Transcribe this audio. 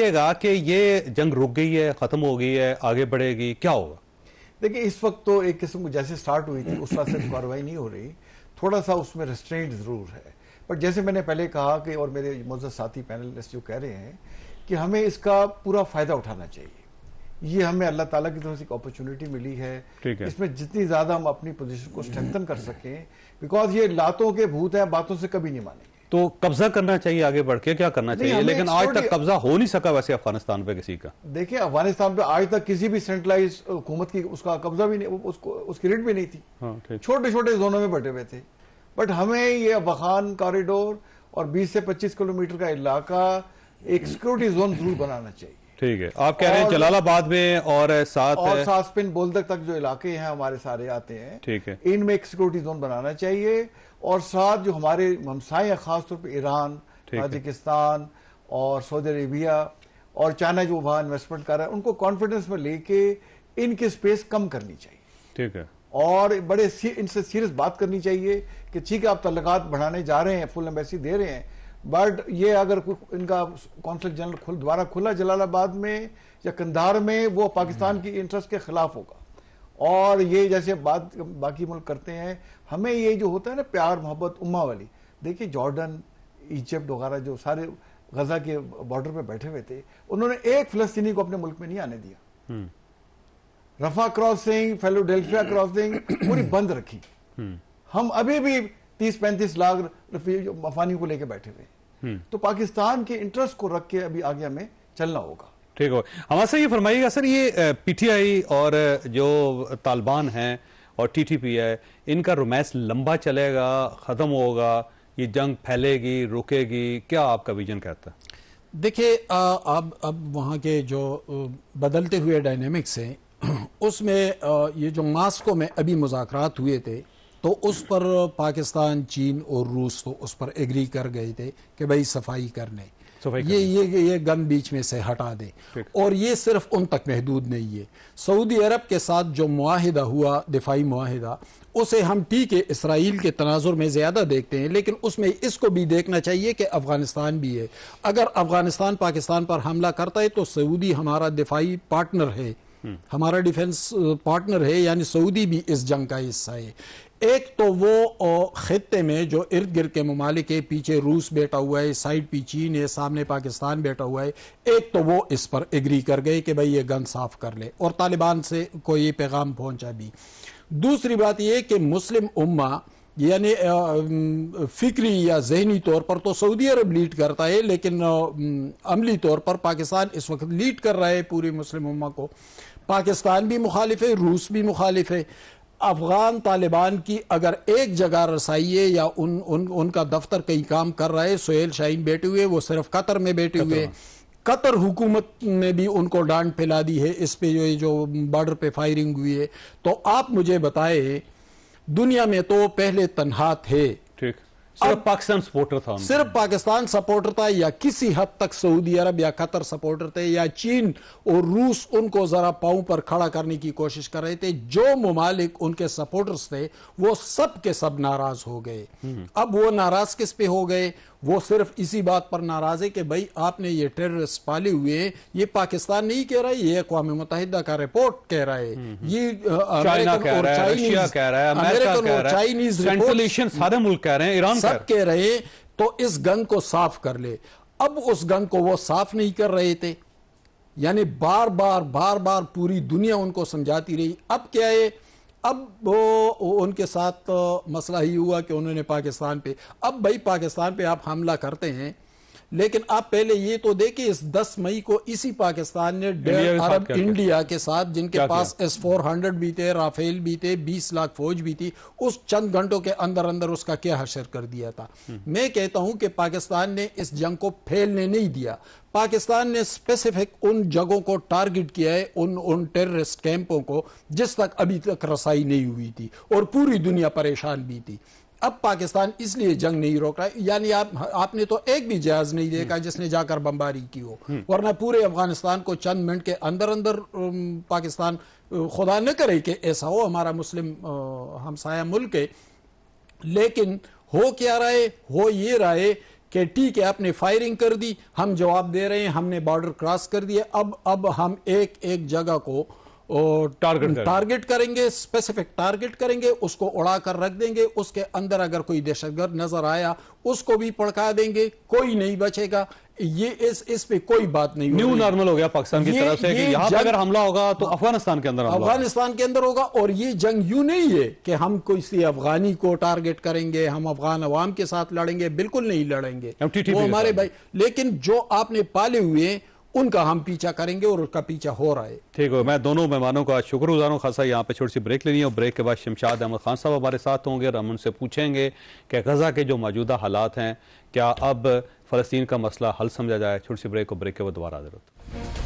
گا کہ یہ جنگ رک گئی ہے، ختم ہو گئی ہے، آگے بڑھے گی، کیا ہوگا؟ دیکھیں اس وقت تو ایک قسم کو جیسے سٹارٹ ہوئی تھی اس وقت سے کارروائی نہیں ہو رہی، تھوڑا سا اس میں ریسٹرینٹ ضرور ہے، پر جیسے میں نے پہلے کہا کہ اور میرے معزز ساتھی پینلسٹ جو کہہ رہے ہیں کہ ہمیں اس کا پورا فائدہ اٹھانا چاہیے. یہ ہمیں اللہ تعالیٰ کی طرف سے ایک اپرچونٹی ملی ہے، اس میں جتنی زیادہ ہم اپنی پوزیشن کو اسٹرینتھن کر سکیں، بیکاز یہ لاتوں کے بھوت ہیں، باتوں سے کبھی نہیں مانیں گے. تو قبضہ کرنا چاہیے، آگے بڑھ کے کیا کرنا چاہیے، لیکن آج تک قبضہ ہو نہیں سکا ویسے افغانستان پہ کسی کا. دیکھیں افغانستان پہ آج تک کسی بھی سینٹرلائز حکومت کی اس کا قبضہ بھی نہیں، اس کی ریٹ بھی نہیں تھی، چھوٹے چھوٹے زونوں میں بٹے ہوئے تھے. بٹ ہمیں یہ افغان کوریڈور اور 20 سے 25 کلومیٹر کا علاقہ ایک سیکورٹی زون ضرور بنانا چاہیے. ٹھیک ہے، آپ کہہ رہے ہیں جلال آباد میں اور ساتھ سپن بولدک تک جو علاقے ہیں ہمارے سارے آتے ہیں، ٹھیک ہے، ان میں ایک سیکورٹی زون بنانا چاہیے. اور ساتھ جو ہمارے ہمسائے ہیں، خاص طور پہ ایران، تاجکستان اور سعودی عربیہ اور چائنا جو وہاں انویسٹمنٹ کر رہا ہے، ان کو کانفیڈنس میں لے کے ان کی سپیس کم کرنی چاہیے. ٹھیک ہے، اور بڑے ان سے سیریس بات کرنی چاہیے کہ ٹھیک ہے آپ تعلقات بڑھانے جا رہے ہیں، فل ایمبیسی دے رہے ہیں، بٹ یہ اگر ان کا کونسل جنرل دوبارہ کھلا جلال آباد میں یا قندھار میں، وہ پاکستان کی انٹرسٹ کے خلاف ہوگا. اور یہ جیسے بات باقی ملک کرتے ہیں، ہمیں یہ جو ہوتا ہے نا پیار محبت امہ والی، دیکھیے جارڈن، ایجپٹ وغیرہ جو سارے غزہ کے بارڈر پہ بیٹھے ہوئے تھے، انہوں نے ایک فلسطینی کو اپنے ملک میں نہیں آنے دیا. رفح کراسنگ، فیلوڈیلفیا کراسنگ پوری بند رکھی. ہم ابھی بھی 30-35 لاکھ افغانیوں کو لے کے بیٹھے ہوئے. تو پاکستان کے انٹرسٹ کو رکھ کے ابھی آگے ہمیں چلنا ہوگا. ٹھیک ہو، ہمارے سے یہ فرمائیے گا سر، یہ پی ٹی آئی اور جو طالبان ہیں اور ٹی ٹی پی ہے، ان کا رومیس لمبا چلے گا، ختم ہوگا، یہ جنگ پھیلے گی، رکے گی، کیا آپ کا ویژن کہتا ہے؟ دیکھیں اب وہاں کے جو بدلتے ہوئے ڈائنامکس ہیں، اس میں یہ جو ماسکو میں ابھی مذاکرات ہوئے تھے، تو اس پر پاکستان، چین اور روس تو اس پر ایگری کر گئے تھے کہ بھائی صفائی کرنے، یہ گن بیچ میں سے ہٹا دیں. اور یہ صرف ان تک محدود نہیں ہے. سعودی عرب کے ساتھ جو معاہدہ ہوا، دفاعی معاہدہ، اسے ہم ٹھیک ہے اسرائیل کے تناظر میں زیادہ دیکھتے ہیں، لیکن اس میں اس کو بھی دیکھنا چاہیے کہ افغانستان بھی ہے. اگر افغانستان پاکستان پر حملہ کرتا ہے تو سعودی ہمارا دفاعی پارٹنر ہے، ہمارا ڈیفنس پارٹنر ہے، یعنی سعودی بھی اس جنگ کا حصہ ہے. ایک تو وہ خطے میں جو ارد گرد کے ممالک ہے، پیچھے روس بیٹھا ہوا ہے، سائڈ پہ چین ہے، سامنے پاکستان بیٹھا ہوا ہے، ایک تو وہ اس پر ایگری کر گئے کہ بھئی یہ گن صاف کر لے، اور طالبان سے کو یہ پیغام پہنچا بھی. دوسری بات یہ کہ مسلم امہ یعنی فکری یا ذہنی طور پر تو سعودی عرب لیڈ کرتا ہے، لیکن عملی طور پر پاکستان اس وقت لیڈ کر رہا ہے پوری مسلم امہ کو. پاکستان بھی مخالف ہے، روس بھی مخالف ہے. افغان طالبان کی اگر ایک جگہ رسائی ہے یا ان کا دفتر کئی کام کر رہا ہے، سہیل شاہین بیٹھے ہوئے، وہ صرف قطر میں بیٹھے ہوئے، قطر حکومت نے بھی ان کو ڈانٹ پھیلا دی ہے اس پہ جو بارڈر پہ فائرنگ ہوئی ہے. تو آپ مجھے بتائیں، دنیا میں تو پہلے تنہا تھے، صرف پاکستان سپورٹر تھا، صرف پاکستان سپورٹر تھا، یا کسی حد تک سعودی عرب یا قطر سپورٹر تھے، یا چین اور روس ان کو ذرا پاؤں پر کھڑا کرنے کی کوشش کر رہے تھے. جو ممالک ان کے سپورٹرز تھے وہ سب کے سب ناراض ہو گئے. اب وہ ناراض کس پہ ہو گئے؟ وہ صرف اسی بات پر ناراض ہے کہ بھئی آپ نے یہ ٹیررسٹ پالے ہوئے ہیں. یہ پاکستان نہیں کہہ رہا ہے، یہ اقوام متحدہ کا رپورٹ کہہ رہا ہے، یہ چائنا کہہ رہا ہے، رشیا کہہ رہا ہے، امریکہ کہہ رہا ہے، سینٹرل ایشین سارے ملک کہہ رہے ہیں، ایران سب کہہ رہے ہیں. تو اس گن کو صاف کر لے. اب اس گن کو وہ صاف نہیں کر رہے تھے، یعنی بار بار پوری دنیا ان کو سمجھاتی رہی. اب کیا ہے، اب وہ ان کے ساتھ مسئلہ ہی ہوا کہ انہوں نے پاکستان پہ، اب بھائی پاکستان پہ آپ حملہ کرتے ہیں، لیکن آپ پہلے یہ تو دیکھیں اس 10 مئی کو اسی پاکستان نے عرب انڈیا کے ساتھ، جن کے پاس S-400 بھی تھے، رافیل بھی تھے، 20 لاکھ فوج بھی تھی، اس چند گھنٹوں کے اندر اس کا کیا حشر کر دیا تھا. میں کہتا ہوں کہ پاکستان نے اس جنگ کو پھیلنے نہیں دیا. پاکستان نے اسپیسیفک ان جگہوں کو ٹارگٹ کیا ہے، ان ٹیررسٹ کیمپوں کو جس تک ابھی تک رسائی نہیں ہوئی تھی، اور پوری دنیا پریشان بھی تھی. اب پاکستان اس لیے جنگ نہیں روک رہا ہے، یعنی آپ نے تو ایک بھی جہاز نہیں دیکھا جس نے جا کر بمباری کی ہو، ورنہ پورے افغانستان کو چند منٹ کے اندر پاکستان، خدا نہ کرے کہ ایسا ہو، ہمارا مسلم ہمسایہ ملک ہے، لیکن ہو کیا رہا ہے؟ ہو یہ رہا ہے کہ ٹھیک ہے آپ نے فائرنگ کر دی، ہم جواب دے رہے ہیں، ہم نے بارڈر کراس کر دیا، اب ہم ایک جگہ کو ٹارگٹ کریں گے، اسپیسیفک ٹارگٹ کریں گے، اس کو اڑا کر رکھ دیں گے، اس کے اندر اگر کوئی دہشت گرد نظر آیا اس کو بھی پڑکا دیں گے، کوئی نہیں بچے گا۔ یہ اس پہ کوئی بات نہیں، نیو نارمل ہو گیا پاکستان کی طرف سے کہ یہاں پہ اگر حملہ ہوگا تو افغانستان کے اندر ہوگا۔ اور یہ جنگ یوں نہیں ہے کہ ہم کسی افغانی کو ٹارگٹ کریں گے، ہم افغان عوام کے ساتھ لڑیں گے، بالکل نہیں لڑیں گے، وہ ہمارے بھائی، لیکن جو آپ نے پالے ہوئے ہیں ان کا ہم پیچھا کریں گے اور اس کا پیچھا ہو رہا ہے۔ ٹھیک ہے، میں دونوں مہمانوں کا شکر گزار ہوں۔ خاصا یہاں پہ چھوٹی سی بریک لینی ہے اور بریک کے بعد شمشاد احمد خان صاحب ہمارے ساتھ ہوں گے اور ہم ان سے پوچھیں گے کہ غزہ کے جو موجودہ حالات ہیں کیا اب فلسطین کا مسئلہ حل سمجھا جائے۔ چھوٹی سی بریک اور بریک کے بعد دوبارہ حاضر ہوتے ہیں۔